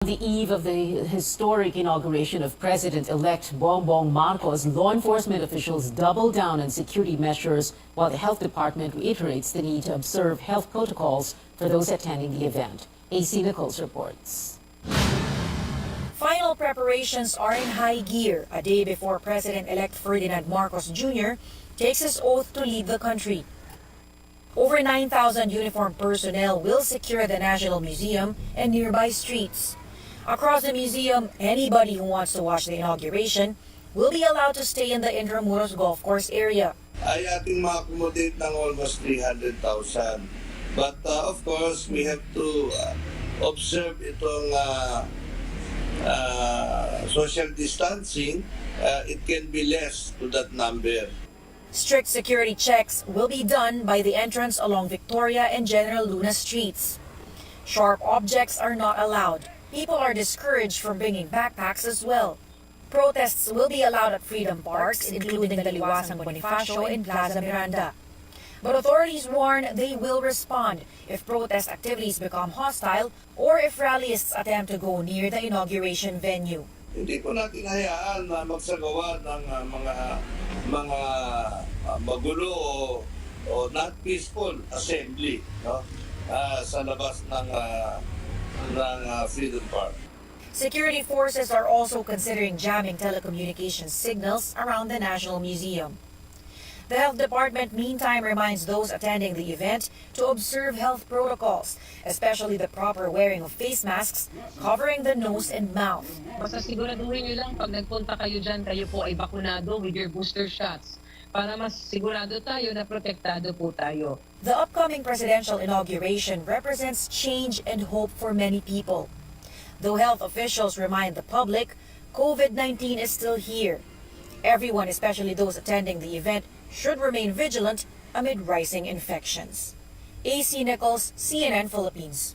On the eve of the historic inauguration of President-elect Bongbong Marcos, law enforcement officials doubled down on security measures while the Health Department reiterates the need to observe health protocols for those attending the event. AC Nichols reports. Final preparations are in high gear a day before President-elect Ferdinand Marcos Jr. takes his oath to lead the country. Over 9,000 uniformed personnel will secure the National Museum and nearby streets. Across the museum, anybody who wants to watch the inauguration will be allowed to stay in the Intramuros Golf Course area. Ay ating ma-accommodate ng almost 300,000. But of course, we have to observe itong social distancing. It can be less to that number. Strict security checks will be done by the entrance along Victoria and General Luna streets. Sharp objects are not allowed. People are discouraged from bringing backpacks as well. Protests will be allowed at freedom parks, including the Liwasang Bonifacio and Plaza Miranda. But authorities warn they will respond if protest activities become hostile or if rallyists attempt to go near the inauguration venue. Hindi po natin hayaan na magsagawa ng mga magulo o not peaceful assembly, no? Sa labas ng Freedom Park. Security forces are also considering jamming telecommunications signals around the National Museum. The Health Department meantime reminds those attending the event to observe health protocols, especially the proper wearing of face masks, covering the nose and mouth. Basta siguraduhin nyo lang pag nagpunta kayo dyan, kayo po ay bakunado with your booster shots para mas sigurado tayo na protektado po tayo. The upcoming presidential inauguration represents change and hope for many people. Though health officials remind the public, COVID-19 is still here. Everyone, especially those attending the event, should remain vigilant amid rising infections. AC Nichols, CNN Philippines.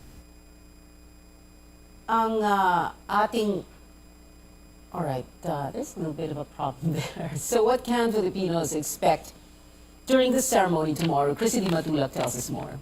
Alright, there's a little bit of a problem there. So what can Filipinos expect during the ceremony tomorrow? Chrissy Matulak tells us more.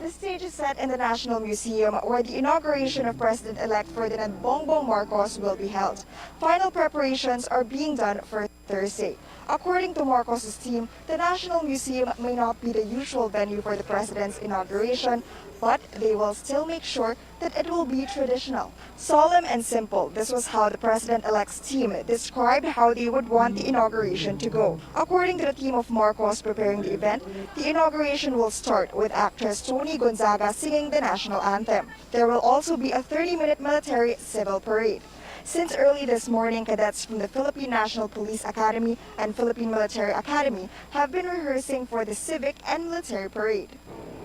The stage is set in the National Museum where the inauguration of President-elect Ferdinand Bongbong Marcos will be held. Final preparations are being done for Thursday. According to Marcos' team, the National Museum may not be the usual venue for the president's inauguration, but they will still make sure that it will be traditional. Solemn and simple, this was how the president-elect's team described how they would want the inauguration to go. According to the team of Marcos preparing the event, the inauguration will start with actress Tony Gonzaga singing the national anthem. There will also be a 30-minute military civil parade. Since early this morning, cadets from the Philippine National Police Academy and Philippine Military Academy have been rehearsing for the civic and military parade.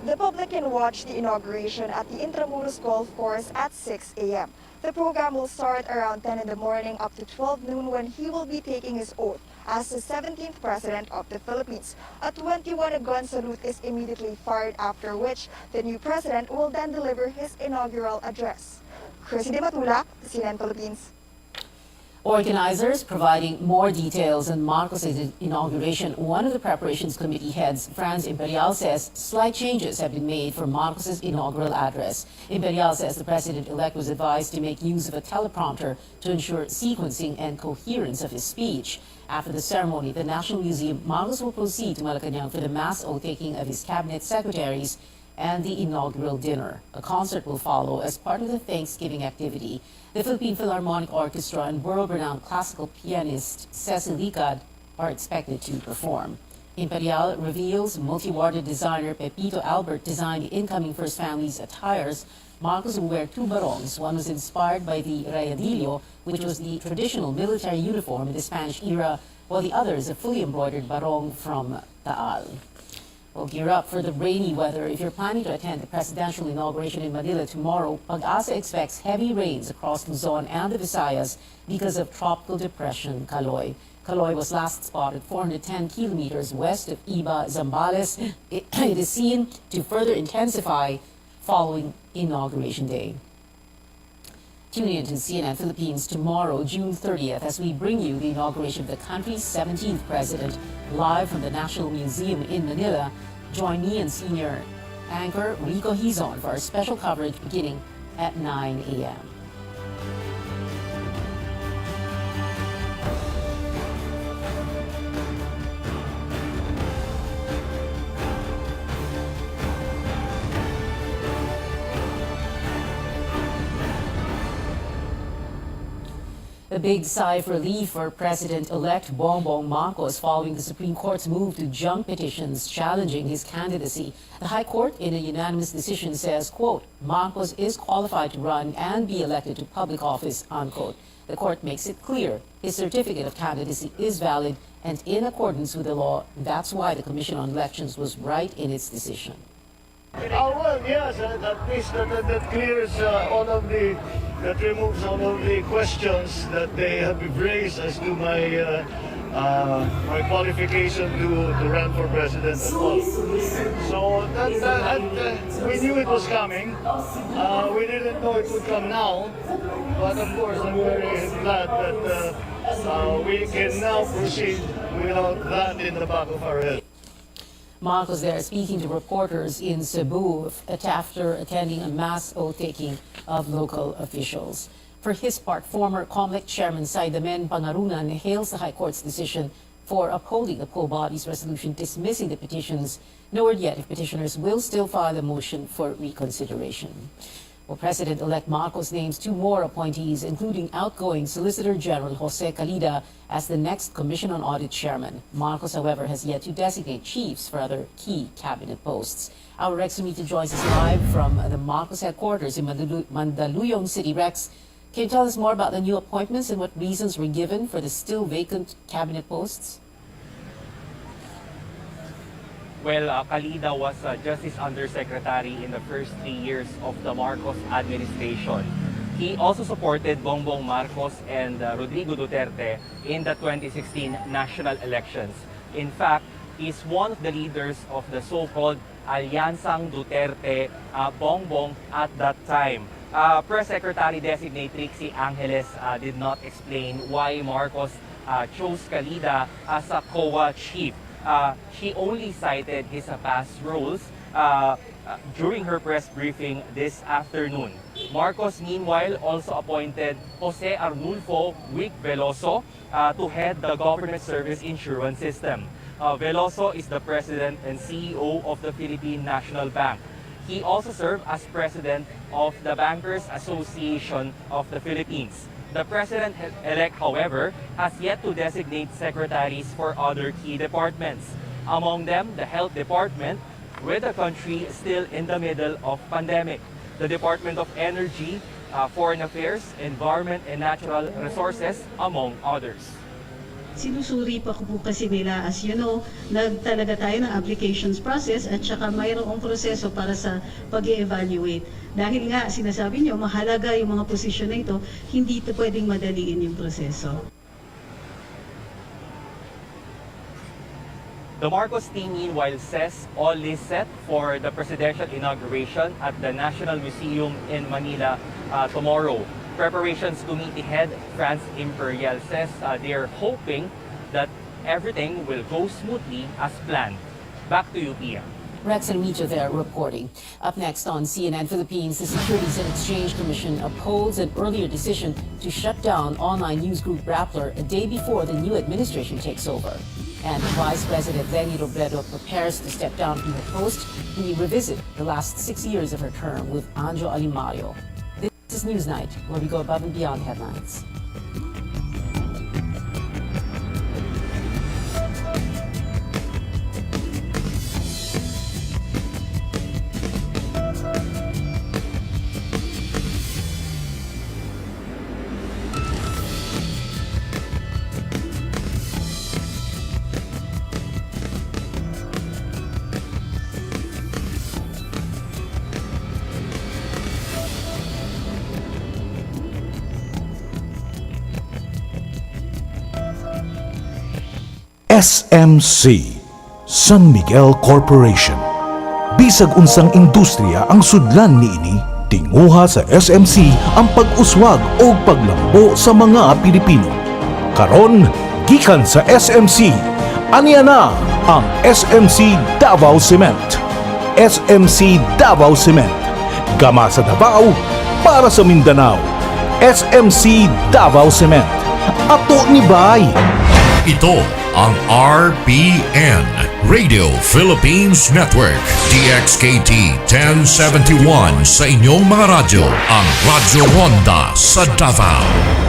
The public can watch the inauguration at the Intramuros Golf Course at 6 a.m. The program will start around 10 in the morning up to 12 noon when he will be taking his oath as the 17th President of the Philippines. A 21-gun salute is immediately fired, after which the new president will then deliver his inaugural address. Chrissy Matulak, CNN Philippines. Organizers providing more details on Marcos' inauguration. One of the preparations committee heads, Franz Imperial, says slight changes have been made for Marcos' inaugural address. Imperial says the president-elect was advised to make use of a teleprompter to ensure sequencing and coherence of his speech. After the ceremony at the National Museum, Marcos will proceed to Malacanang for the mass oath-taking of his cabinet secretaries and the inaugural dinner. A concert will follow as part of the Thanksgiving activity. The Philippine Philharmonic Orchestra and world-renowned classical pianist Cecil Licad are expected to perform. Imperial reveals multi-warded designer Pepito Albert designed the incoming First Family's attires. Marcos will wear two barongs. One was inspired by the rayadillo, which was the traditional military uniform in the Spanish era, while the other is a fully embroidered barong from Taal. Well, gear up for the rainy weather. If you're planning to attend the presidential inauguration in Manila tomorrow, Pag-asa expects heavy rains across Luzon and the Visayas because of Tropical Depression Kaloy. Kaloy was last spotted 410 kilometers west of Iba, Zambales. It is seen to further intensify following Inauguration Day. Tune in to CNN Philippines tomorrow, June 30th, as we bring you the inauguration of the country's 17th president live from the National Museum in Manila. Join me and senior Anchor Rico Hizon for our special coverage beginning at 9 a.m. A big sigh of relief for President-elect Bongbong Marcos following the Supreme Court's move to junk petitions challenging his candidacy. The High Court, in a unanimous decision, says, quote, Marcos is qualified to run and be elected to public office, unquote. The court makes it clear his certificate of candidacy is valid and in accordance with the law. That's why the Commission on Elections was right in its decision. Well, yes, at least that clears that removes all of the questions that they have raised as to my my qualification to run for president at all. So we knew it was coming. We didn't know it would come now, but of course I'm very glad that we can now proceed without that in the back of our head. Marcos there speaking to reporters in Cebu after attending a mass oath-taking of local officials. For his part, former COMELEC Chairman Saidamen Pangarunan hails the High Court's decision for upholding the poll body's resolution dismissing the petitions. No word yet if petitioners will still file a motion for reconsideration. Well, President-elect Marcos names two more appointees, including outgoing Solicitor General Jose Calida as the next Commission on Audit chairman. Marcos, however, has yet to designate chiefs for other key cabinet posts. Our Rex Sumita joins us live from the Marcos headquarters in Mandaluyong City. Rex, can you tell us more about the new appointments and what reasons were given for the still vacant cabinet posts? Well, Calida was Justice Undersecretary in the first 3 years of the Marcos administration. He also supported Bongbong Marcos and Rodrigo Duterte in the 2016 national elections. In fact, he's one of the leaders of the so-called Alyansang Duterte Bongbong at that time. Press Secretary-designate Trixie Angeles did not explain why Marcos chose Calida as a COA chief. She only cited his past roles during her press briefing this afternoon. Marcos, meanwhile, also appointed Jose Arnulfo Wick Veloso to head the Government Service Insurance System. Veloso is the president and CEO of the Philippine National Bank. He also served as president of the Bankers Association of the Philippines. The President-elect, however, has yet to designate secretaries for other key departments. Among them, the Health Department, with the country still in the middle of pandemic. The Department of Energy, Foreign Affairs, Environment and Natural Resources, among others. Sinusuri pa po kasi nila, as you know, nagtalaga tayo ng applications process at saka mayroong proseso para sa pag-evaluate. Dahil nga, sinasabi nyo, mahalaga yung mga posisyon na ito, hindi ito pwedeng madaliin yung proseso. The Marcos team, meanwhile, says all is set for the presidential inauguration at the National Museum in Manila tomorrow. Preparations to meet the head, France Imperial, says they are hoping that everything will go smoothly as planned. Back to you, Pia. Rex and Mito there reporting. Up next on CNN Philippines, the Securities and Exchange Commission upholds an earlier decision to shut down online news group Rappler a day before the new administration takes over. And Vice President Leni Robredo prepares to step down from her post when we revisit the last 6 years of her term with Anjo Alimario. This is Newsnight, where we go above and beyond headlines. SMC, San Miguel Corporation. Bisag unsang industriya ang sudlan niini, tinguha sa SMC ang pag-uswag o paglambo sa mga Pilipino. Karon, gikan sa SMC, aniya na ang SMC Davao Cement. SMC Davao Cement. Gama sa Davao, para sa Mindanao. SMC Davao Cement. Ato ni Bay. Ito ang RPN, Radio Philippines Network, DXKT 1071 sa inyong mga radyo, ang Radyo Ronda sa Davao.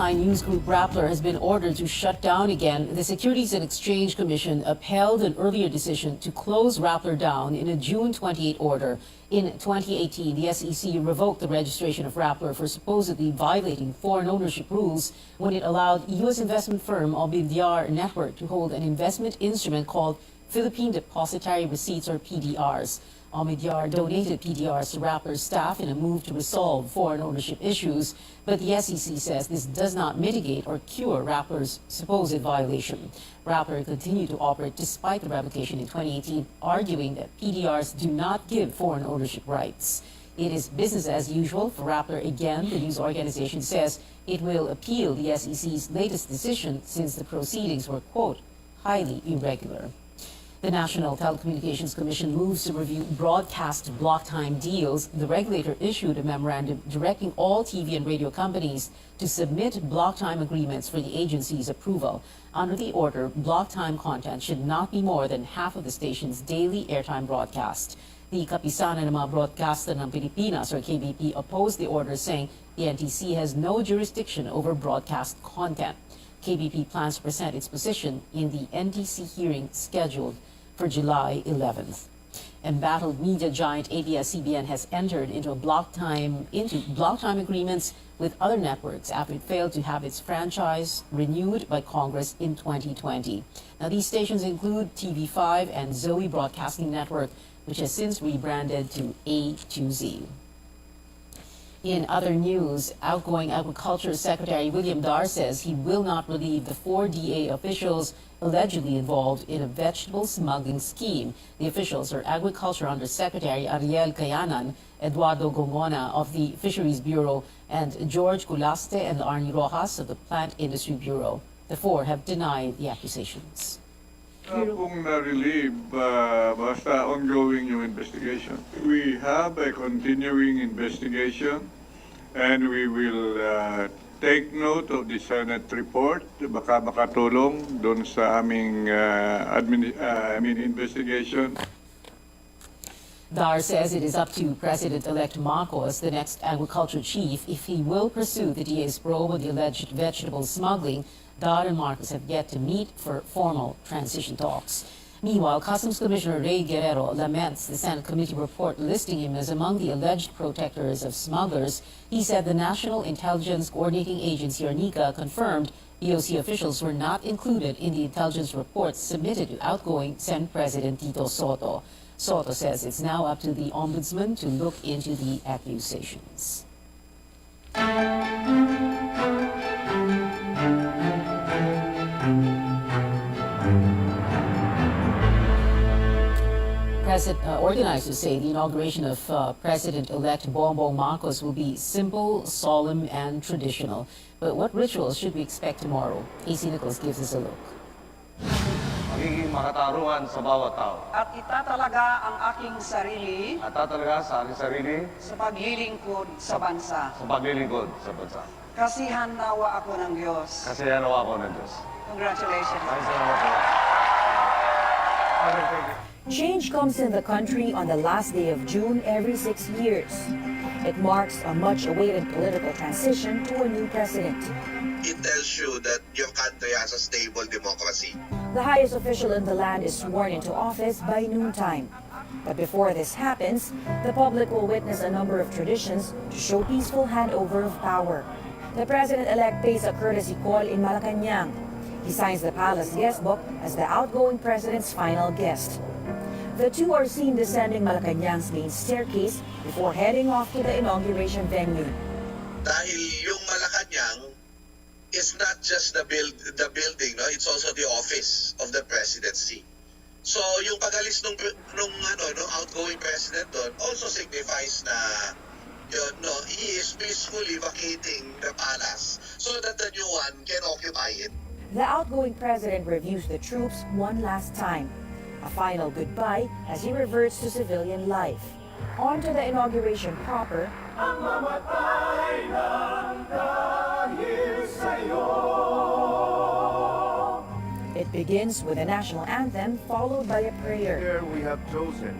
online news group Rappler has been ordered to shut down again. The Securities and Exchange Commission upheld an earlier decision to close Rappler down in a June 28 order. In 2018, the SEC revoked the registration of Rappler for supposedly violating foreign ownership rules when it allowed U.S. investment firm Omidyar Network to hold an investment instrument called Philippine Depositary Receipts, or PDRs. Omidyar donated PDRs to Rappler's staff in a move to resolve foreign ownership issues, but the SEC says this does not mitigate or cure Rappler's supposed violation. Rappler continued to operate despite the revocation in 2018, arguing that PDRs do not give foreign ownership rights. It is business as usual for Rappler again. The news organization says it will appeal the SEC's latest decision since the proceedings were, quote, highly irregular. The National Telecommunications Commission moves to review broadcast block time deals. The regulator issued a memorandum directing all TV and radio companies to submit block time agreements for the agency's approval. Under the order, block time content should not be more than half of the station's daily airtime broadcast. The Kapisanan ng mga Broadcaster ng Pilipinas, or KBP, opposed the order, saying the NTC has no jurisdiction over broadcast content. KBP plans to present its position in the NTC hearing scheduled for July 11th. Embattled media giant ABS-CBN has entered into block time agreements with other networks after it failed to have its franchise renewed by Congress in 2020. Now, these stations include TV5 and Zoe Broadcasting Network, which has since rebranded to A2Z. In other news, outgoing Agriculture Secretary William Dar says he will not relieve the 4 DA officials allegedly involved in a vegetable smuggling scheme. The officials are Agriculture Undersecretary Ariel Cayanan, Eduardo Gongona of the Fisheries Bureau, and George Culaste and Arnie Rojas of the Plant Industry Bureau. The 4 have denied the accusations. Kung na-relieve, basta ongoing yung investigation. We have a continuing investigation and we will take note of the Senate report. Baka makatulong doon sa aming investigation. Dar says it is up to President-elect Marcos, the next agriculture chief, if he will pursue the DA's probe of the alleged vegetable smuggling. Dar and Marcos have yet to meet for formal transition talks. Meanwhile, Customs Commissioner Ray Guerrero laments the Senate committee report listing him as among the alleged protectors of smugglers. He said the National Intelligence Coordinating Agency, or NICA, confirmed DOC officials were not included in the intelligence reports submitted to outgoing Senate President Tito Soto. Soto says it's now up to the Ombudsman to look into the accusations. Organizers say the inauguration of President-elect Bongbong Marcos will be simple, solemn, and traditional. But what rituals should we expect tomorrow? AC Nichols gives us a look. Magiging makatarungan sa bawat tao. At itatalaga ang aking sarili At tatalaga sa aking sarili sa paglilingkod sa bansa. sa paglilingkod sa bansa. Kasihan nawa ako ng Diyos. Kasi nawa ako ng Diyos. Congratulations. Maraming salamat po. Change comes in the country on the last day of June every 6 years. It marks a much-awaited political transition to a new president. It tells you that your country has a stable democracy. The highest official in the land is sworn into office by noontime. But before this happens, the public will witness a number of traditions to show peaceful handover of power. The president-elect pays a courtesy call in Malacanang. He signs the palace guest book as the outgoing president's final guest. The two are seen descending Malacanang's main staircase before heading off to the inauguration venue. Dahil yung Malacanang is not just the building, no? It's also the office of the presidency. So yung pagalis nung outgoing president doon also signifies na he is peacefully vacating the palace so that the new one can occupy it. The outgoing president reviews the troops one last time. A final goodbye as he reverts to civilian life. On to the inauguration proper. It begins with a national anthem followed by a prayer. Here we have chosen.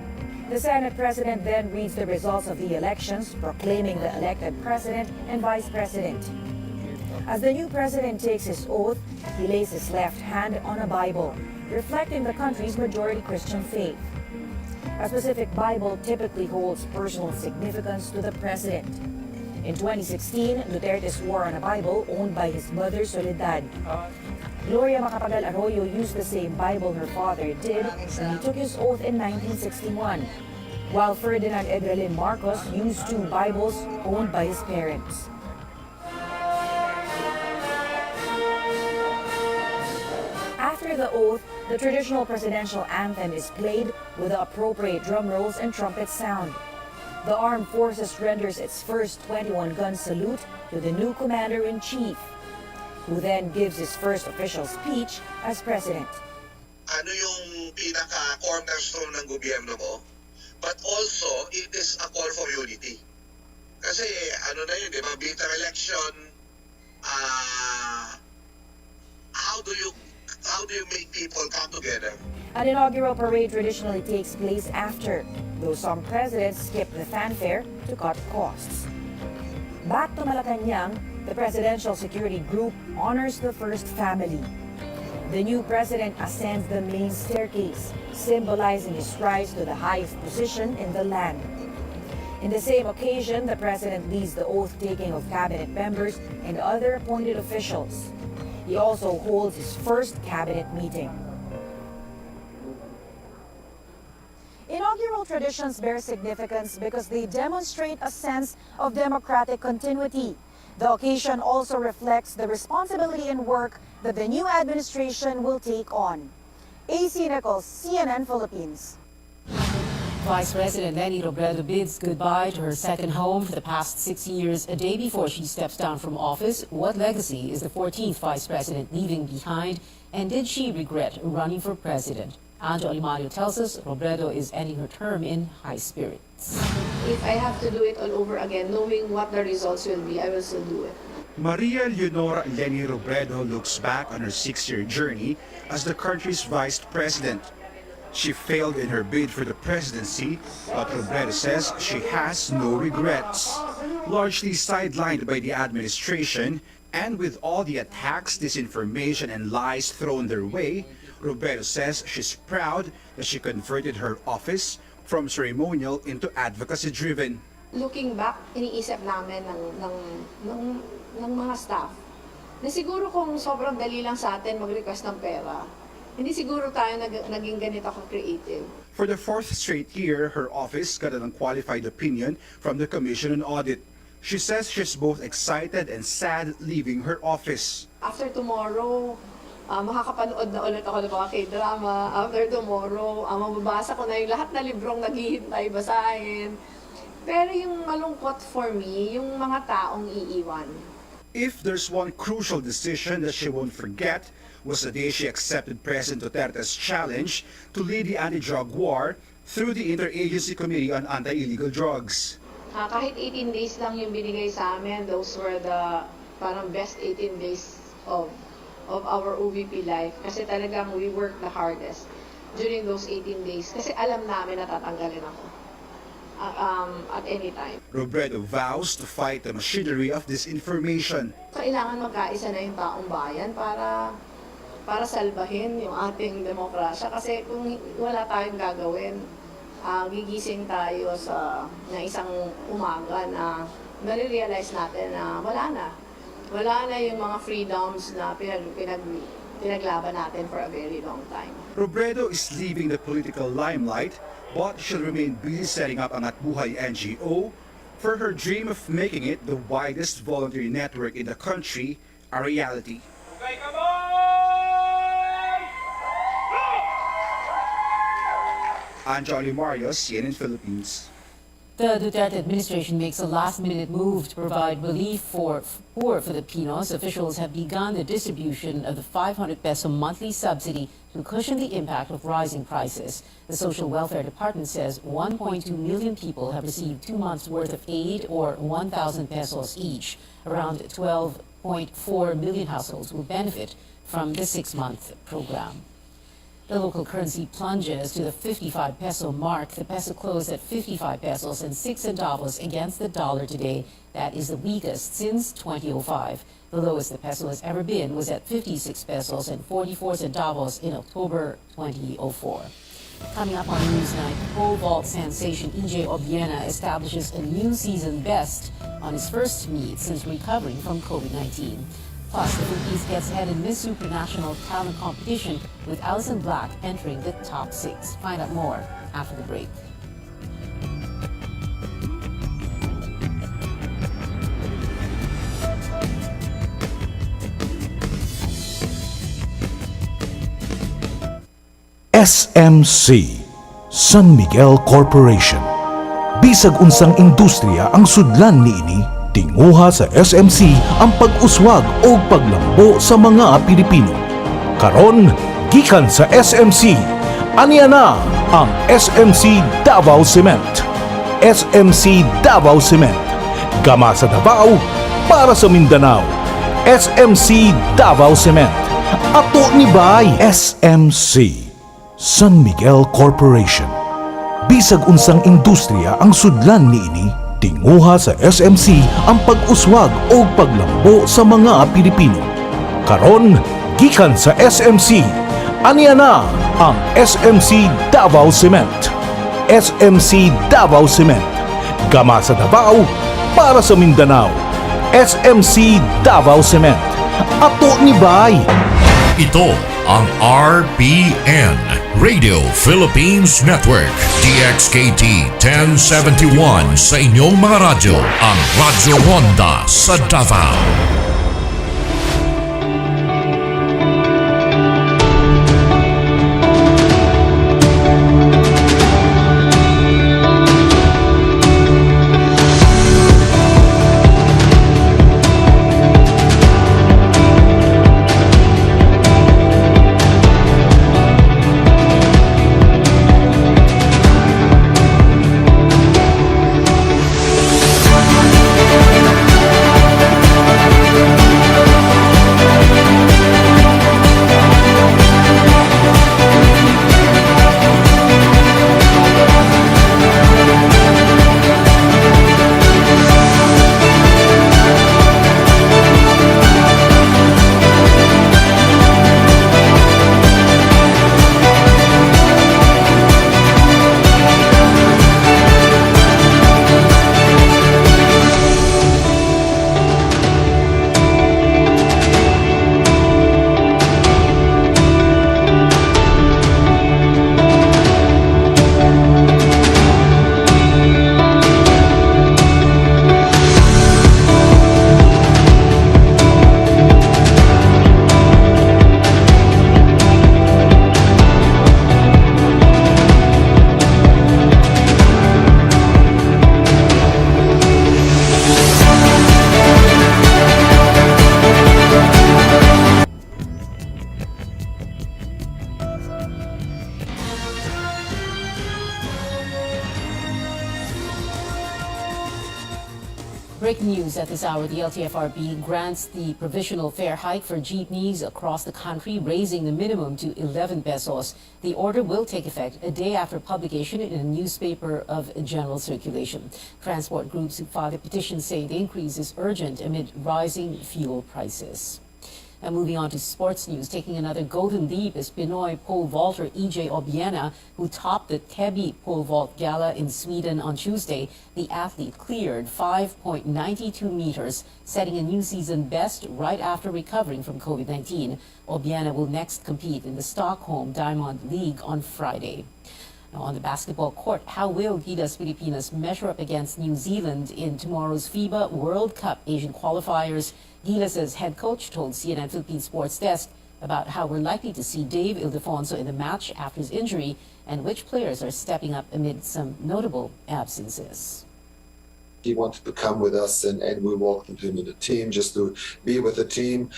The Senate President then reads the results of the elections, proclaiming the elected President and Vice President. As the new President takes his oath, he lays his left hand on a Bible, reflecting the country's majority Christian faith. A specific Bible typically holds personal significance to the President. In 2016, Duterte swore on a Bible owned by his mother, Soledad. Gloria Macapagal Arroyo used the same Bible her father did when he took his oath in 1961, while Ferdinand Edralin Marcos used two Bibles owned by his parents. After the oath, the traditional presidential anthem is played with the appropriate drum rolls and trumpet sound. The Armed Forces renders its first 21-gun salute to the new Commander-in-Chief, who then gives his first official speech as president. Ano yung pinaka-cornerstone ng gobyerno mo? But also, it is a call for unity. Kasi ano na yun, di ba? Bitter election, how do you make people come together? An inaugural parade traditionally takes place after, though some presidents skip the fanfare to cut costs. Back to Malacanang, the Presidential Security Group honors the first family. The new president ascends the main staircase, symbolizing his rise to the highest position in the land. In the same occasion, the president leads the oath-taking of cabinet members and other appointed officials. He also holds his first cabinet meeting. Inaugural traditions bear significance because they demonstrate a sense of democratic continuity. The occasion also reflects the responsibility and work that the new administration will take on. AC Nichols, CNN Philippines. Vice President Leni Robredo bids goodbye to her second home for the past 6 years, a day before she steps down from office. What legacy is the 14th Vice President leaving behind, and did she regret running for president? Anjo Alimario tells us Robredo is ending her term in high spirits. If I have to do it all over again, knowing what the results will be, I will still do it. Maria Leonora Leni Robredo looks back on her 6-year journey as the country's vice president. She failed in her bid for the presidency, but Robredo says she has no regrets. Largely sidelined by the administration, and with all the attacks, disinformation, and lies thrown their way, Robredo says she's proud that she converted her office from ceremonial into advocacy-driven. Looking back, iniisip namin ng mga staff na siguro kung sobrang dali lang sa atin mag-request ng pera, hindi siguro tayo naging ganito ka-creative. For the 4th straight year, her office got an unqualified opinion from the Commission on Audit. She says she's both excited and sad leaving her office. After tomorrow, makakapanood na ulit ako ng mga K-drama after tomorrow. Mababasa ko na yung lahat na librong naghihintay basahin. Pero yung malungkot for me, yung mga taong iiwan. If there's one crucial decision that she won't forget, was the day she accepted President Duterte's challenge to lead the anti-drug war through the Interagency Committee on Anti-Illegal Drugs. Kahit 18 days lang yung binigay sa amin, those were the parang best 18 days of our OVP life. Kasi talagang we worked the hardest during those 18 days. Kasi alam namin na tatanggalin ako at any time. Robredo vows to fight the machinery of disinformation. Kailangan magkaisa na yung taong bayan para salbahin yung ating demokrasya. Kasi kung wala tayong gagawin, gigising tayo na isang umaga na nare-realize natin na wala na yung mga freedoms na pinaglaban natin for a very long time. Robredo is leaving the political limelight, but she'll remain busy setting up Angat Buhay NGO for her dream of making it the widest voluntary network in the country a reality. Anjali Marios, CNN Philippines. The Duterte administration makes a last-minute move to provide relief for poor Filipinos. Officials have begun the distribution of the 500 peso monthly subsidy to cushion the impact of rising prices. The Social Welfare Department says 1.2 million people have received 2 months' worth of aid, or 1,000 pesos each. Around 12.4 million households will benefit from the 6-month program. The local currency plunges to the 55 peso mark. The peso closed at 55 pesos and 6 centavos against the dollar today. That is the weakest since 2005. The lowest the peso has ever been was at 56 pesos and 44 centavos in October 2004. Coming up on Newsnight, pole vault sensation EJ Obiena establishes a new season best on his first meet since recovering from COVID-19. Plus, the Philippines gets ahead in Miss Supranational Talent Competition with Alison Black entering the top 6. Find out more after the break. SMC, San Miguel Corporation. Bisag unsang industriya ang sudlan niini, tinguha sa SMC ang pag-uswag o paglambo sa mga Pilipino. Karon, gikan sa SMC, aniya na ang SMC Davao Cement. SMC Davao Cement. Gama sa Davao, para sa Mindanao. SMC Davao Cement. Ato ni Bay. SMC, San Miguel Corporation. Bisag unsang industriya ang sudlan niini, tinguha sa SMC ang pag-uswag o paglambo sa mga Pilipino. Karon, gikan sa SMC, aniya na ang SMC Davao Cement. SMC Davao Cement. Gama sa Davao, para sa Mindanao. SMC Davao Cement. Ato ni Bay. Ito ang RPN, Radio Philippines Network, DXKT 1071 sa inyong mga radyo, ang Radyo Ronda sa Davao. Breaking news at this hour, the LTFRB grants the provisional fare hike for jeepneys across the country, raising the minimum to 11 pesos. The order will take effect a day after publication in a newspaper of general circulation. Transport groups who filed a petition say the increase is urgent amid rising fuel prices. And moving on to sports news, taking another golden leap is Pinoy pole vaulter EJ Obiena, who topped the Täby pole vault gala in Sweden on Tuesday. The athlete cleared 5.92 meters, setting a new season best right after recovering from COVID-19. Obiena will next compete in the Stockholm Diamond League on Friday. Now, on the basketball court, how will Gilas Pilipinas measure up against New Zealand in tomorrow's FIBA World Cup Asian qualifiers? Gilas' head coach told CNN Philippine Sports Desk about how we're likely to see Dave Ildefonso in the match after his injury and which players are stepping up amid some notable absences. He wanted to come with us and we welcomed him in the team just to be with the team.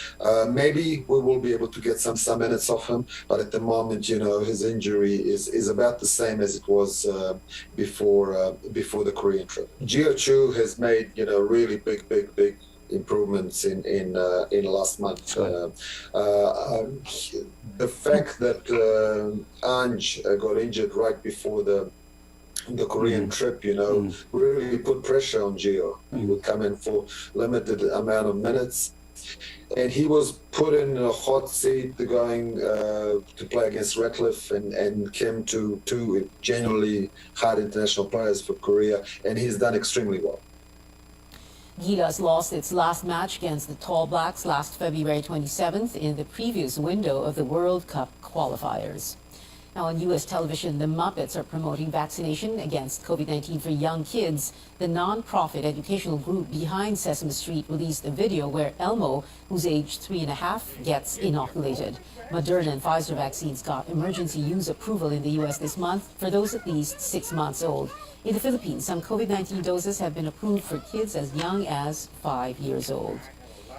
Maybe we will be able to get some minutes off him, but at the moment, you know, his injury is about the same as it was before the Korean trip. Gio Chu has made, you know, really big improvements in last month. The fact that Ange got injured right before the Korean trip, you know, really put pressure on Gio. He would come in for limited amount of minutes, and he was put in a hot seat going to play against Ratcliffe and Kim, two genuinely hard international players for Korea, and he's done extremely well. Gilas lost its last match against the Tall Blacks last February 27th in the previous window of the World Cup qualifiers. Now, on U.S. television, the Muppets are promoting vaccination against COVID-19 for young kids. The non-profit educational group Behind Sesame Street released a video where Elmo, who's aged 3.5, gets inoculated. Moderna and Pfizer vaccines got emergency use approval in the U.S. this month for those at least 6 months old. In the Philippines, some COVID-19 doses have been approved for kids as young as 5 years old.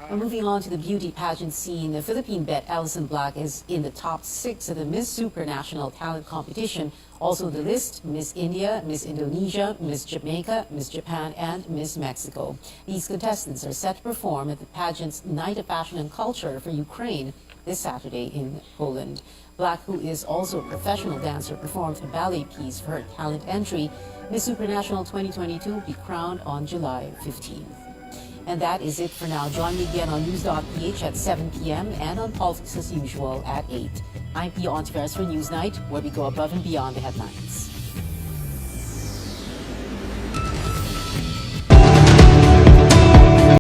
And moving on to the beauty pageant scene, the Philippine bet Alison Black is in the top 6 of the Miss Supranational Talent Competition. Also on the list, Miss India, Miss Indonesia, Miss Jamaica, Miss Japan, and Miss Mexico. These contestants are set to perform at the pageant's Night of Fashion and Culture for Ukraine this Saturday in Poland. Black, who is also a professional dancer, performed a ballet piece for her talent entry. Miss Supranational 2022 will be crowned on July 15th. And that is it for now. Join me again on News.ph at 7 p.m. and on Politics as usual at 8. I'm Pia Hontiveros for Newsnight, where we go above and beyond the headlines.